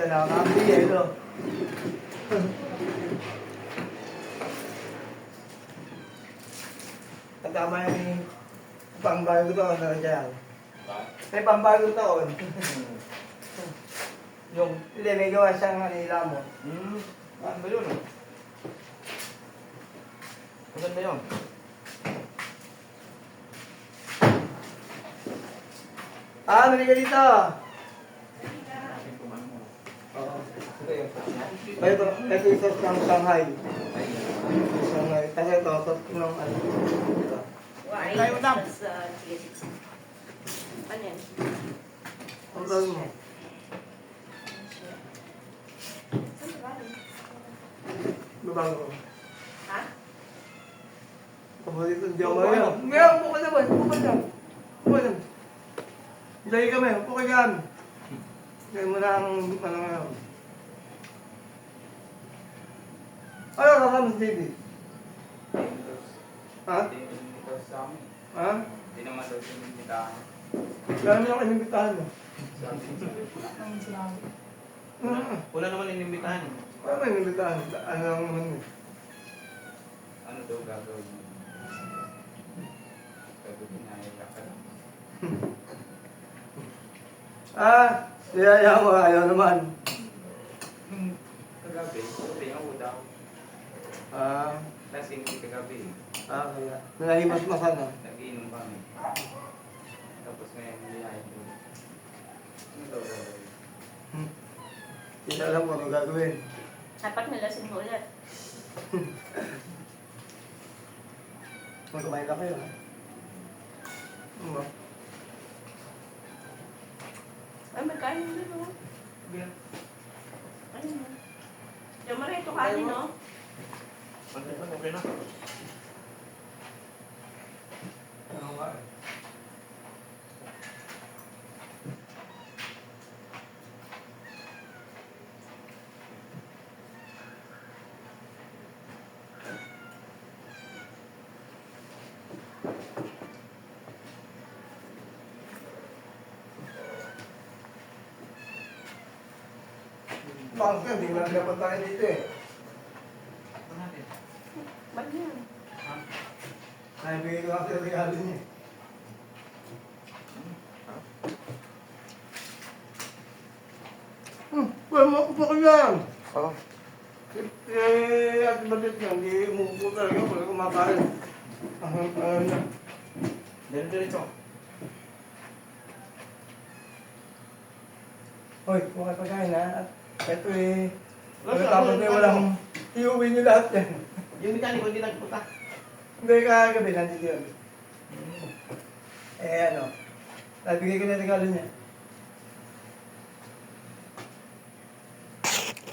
siya nakakabili, no? Tama yung pambagong taon na dyan. May pambagong taon. Yung, hindi, may gawa siyang nila mo. Ano ba yun? Maganda yun. Mali ka dito. Oo. Ito yung sauce ng Shanghai. Shanghai. Kasi ito, sauce ng ano. Why? Tayo, madam. Sige. Ano yan? Ang tawag mo? Saan ba? Babago ko. Ha? Paborito ng Diyo Mario. Ngayon, upo ka naman. Upo ka naman. Upo ka naman. Dahil kami, upo ka naman. Ngayon mo na ang ano ngayon. Ano kasama si Didi? Ha? Ha? Hindi naman daw sinimitahan. Gano'n lang inimbitahan mo. Wala naman inimbitahan. Ano ba inimbitahan? Ano lang naman yun? Ano daw gagawin mo? Gagawin na iyak ka lang. Niyaya mo, ayaw naman. Kagabi, sabi ako daw. Lasing kagabi. Kaya. Nanahimas-masan na. Nag-iinom kami. Tapos ngayon, niyaya ko. Ano daw gagawin? Hindi alam ko ano gagawin. Dapat nilasing mo ulit. Kumain na kayo, ha? Ano ba? Ay, magkain mo doon, oh. Bilang. Ano mo? Diyan mo rin ito kanin, no? Okay na. Ano nga eh? Bangka, hindi na dapat tayo dito eh. Ito natin. Ba't yan? Ha? Naibigay ko kasi ang regalo niya. Wala mo upo ka yan. Oo. At balit niya, hindi umuupo talaga. Wala kumakain. Na. Diretso. Hoy, huwag kayo pagkain ha. Ito eh. Tapos eh, walang iuwi niyo lahat yan. Yung mekaniko hindi nagpunta. Hindi kagabi, nandito yun. Eh ano, nabigay ko na regalo niya.